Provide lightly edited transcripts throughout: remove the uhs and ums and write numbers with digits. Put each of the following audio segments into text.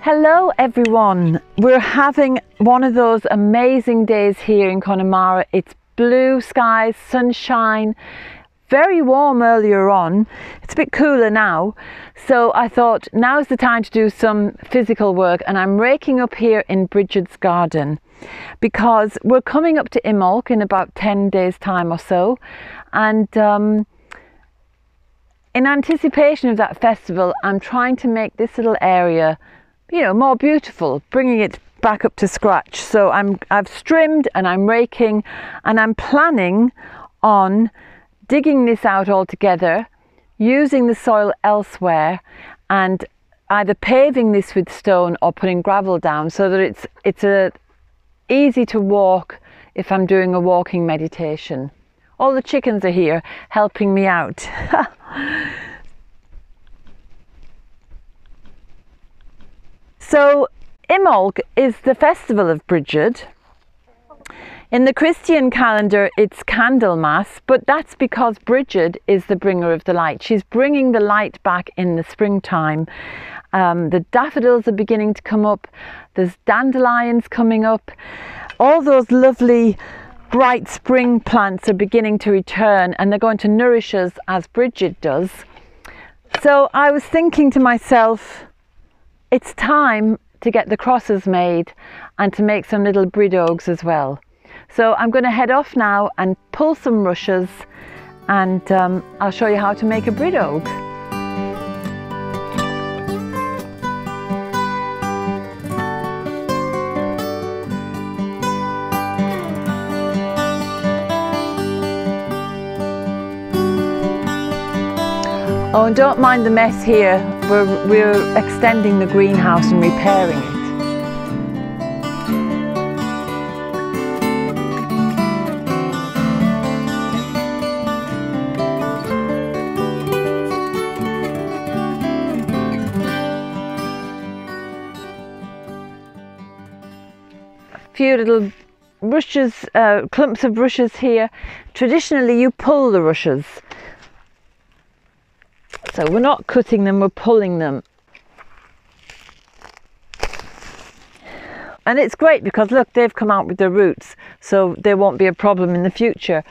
Hello everyone, we're having one of those amazing days here in Connemara. It's blue skies, sunshine, very warm earlier on. It's a bit cooler now, so I thought now's the time to do some physical work, and I'm raking up here in Bridget's garden because we're coming up to Imbolc in about 10 days time or so, and in anticipation of that festival I'm trying to make this little area, you know, more beautiful, bringing it back up to scratch. So I've trimmed and I'm raking, and I'm planning on digging this out altogether, using the soil elsewhere, and either paving this with stone or putting gravel down so that it's easy to walk if I'm doing a walking meditation. All the chickens are here helping me out. So Imbolc is the festival of Bridget. In the Christian calendar it's Candlemas, but that's because Bridget is the bringer of the light. She's bringing the light back in the springtime. The daffodils are beginning to come up, there's dandelions coming up, all those lovely bright spring plants are beginning to return, and they're going to nourish us as Bridget does. So I was thinking to myself, it's time to get the crosses made and to make some little Brideógs as well. So I'm going to head off now and pull some rushes, and I'll show you how to make a Brideóg. Oh, and don't mind the mess here. We're extending the greenhouse and repairing it. A few little rushes, clumps of rushes here. Traditionally you pull the rushes. So we're not cutting them, we're pulling them. And it's great because look, they've come out with their roots, so there won't be a problem in the future.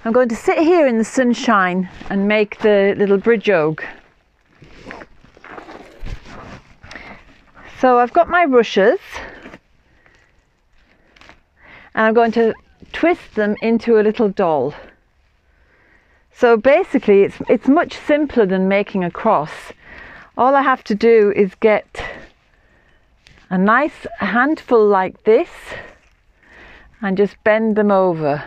I'm going to sit here in the sunshine and make the little Brideóg. So I've got my rushes, and I'm going to twist them into a little doll. So basically it's much simpler than making a cross. All I have to do is get a nice handful like this and just bend them over.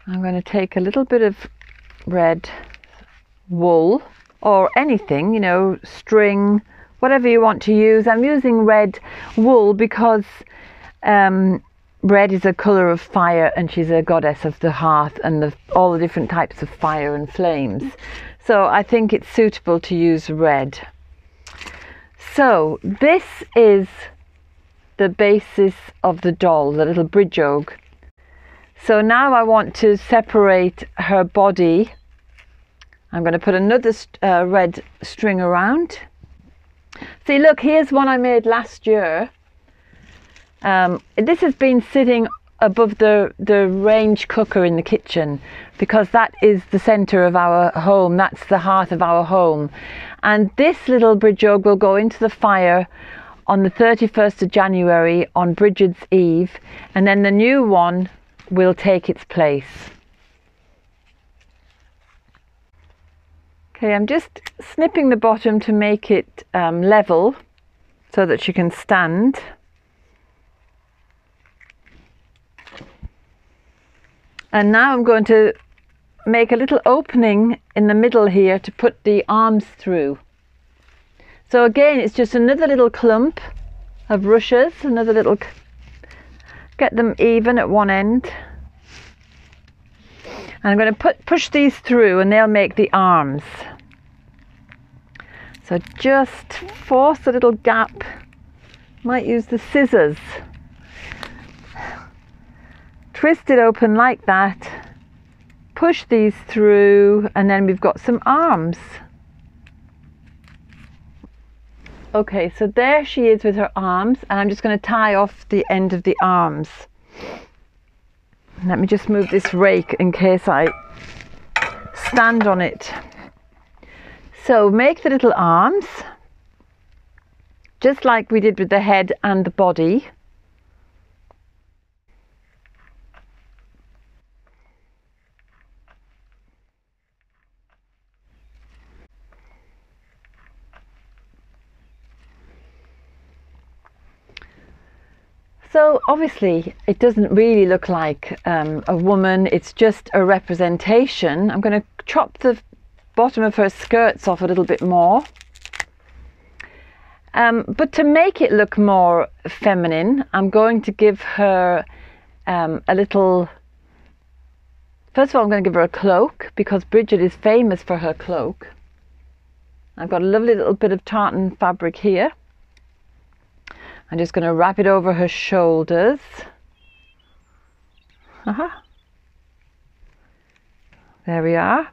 I'm going to take a little bit of red wool or anything, you know, string, whatever you want to use. I'm using red wool because red is a colour of fire, and she's a goddess of the hearth and all the different types of fire and flames. So I think it's suitable to use red. So this is the basis of the doll, the little Brideóg. So now I want to separate her body. I'm going to put another red string around. See, look, here's one I made last year. This has been sitting above the range cooker in the kitchen because that is the centre of our home. That's the hearth of our home. And this little Brideóg will go into the fire on the 31st of January on Bridget's Eve, and then the new one will take its place. Okay, I'm just snipping the bottom to make it level so that she can stand. And now I'm going to make a little opening in the middle here to put the arms through. So again, it's just another little clump of rushes, another little, get them even at one end. And I'm going to push these through and they'll make the arms. So just force a little gap. Might use the scissors. Twist it open like that. Push these through and then we've got some arms. Okay, so there she is with her arms, and I'm just going to tie off the end of the arms. Let me just move this rake in case I stand on it. So make the little arms, just like we did with the head and the body. So obviously it doesn't really look like a woman, it's just a representation. I'm going to chop the bottom of her skirts off a little bit more. But to make it look more feminine, I'm going to give her a little... First of all, I'm going to give her a cloak, because Bridget is famous for her cloak. I've got a lovely little bit of tartan fabric here. I'm just going to wrap it over her shoulders. There we are.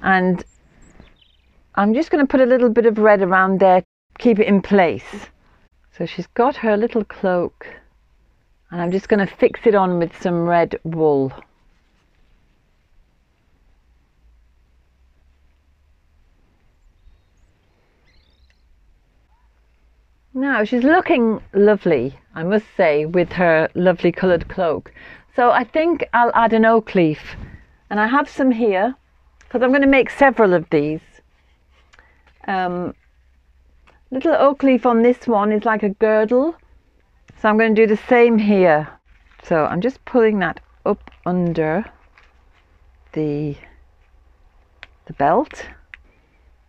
And I'm just going to put a little bit of red around there, keep it in place. So she's got her little cloak, and I'm just going to fix it on with some red wool. Now she's looking lovely, I must say, with her lovely coloured cloak. So I think I'll add an oak leaf, and I have some here because I'm going to make several of these. Little oak leaf on this one is like a girdle, so I'm going to do the same here. So I'm just pulling that up under the belt.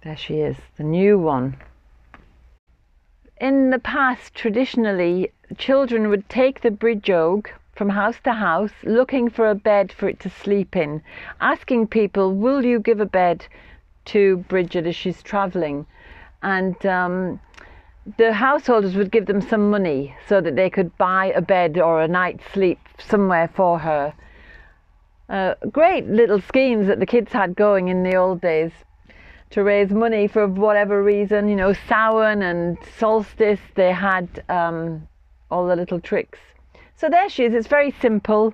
There she is, the new one. In the past, traditionally, children would take the Brideóg from house to house looking for a bed for it to sleep in, asking people, will you give a bed to Bridget as she's travelling? And the householders would give them some money so that they could buy a bed or a night's sleep somewhere for her. Great little schemes that the kids had going in the old days to raise money for whatever reason, you know, Samhain and solstice, they had all the little tricks. So there she is, it's very simple.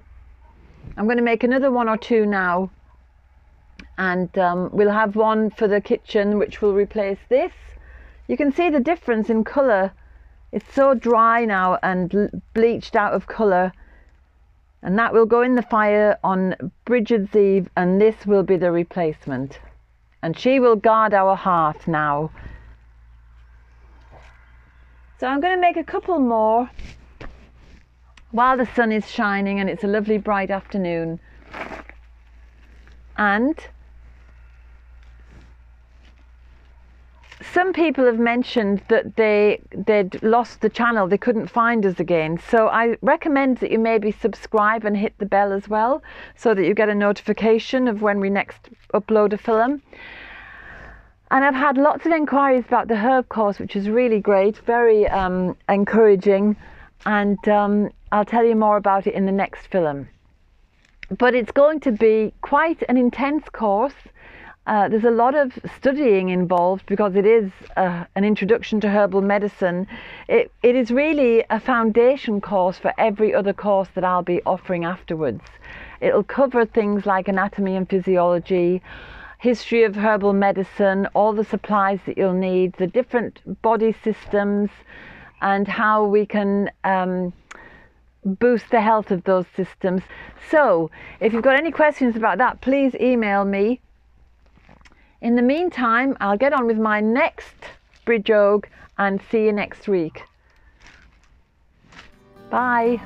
I'm going to make another one or two now, and we'll have one for the kitchen which will replace this. You can see the difference in colour. It's so dry now and bleached out of colour, and that will go in the fire on Bridget's Eve, and this will be the replacement. And she will guard our hearth now. So I'm going to make a couple more while the sun is shining and it's a lovely bright afternoon. And some people have mentioned that they'd lost the channel, they couldn't find us again. So I recommend that you maybe subscribe and hit the bell as well, so that you get a notification of when we next upload a film. And I've had lots of inquiries about the herb course, which is really great, very encouraging, and I'll tell you more about it in the next film. But it's going to be quite an intense course. There's a lot of studying involved because it is an introduction to herbal medicine. It is really a foundation course for every other course that I'll be offering afterwards. It'll cover things like anatomy and physiology, history of herbal medicine, all the supplies that you'll need, the different body systems, and how we can boost the health of those systems. So if you've got any questions about that, please email me. In the meantime, I'll get on with my next Brideóg and see you next week. Bye.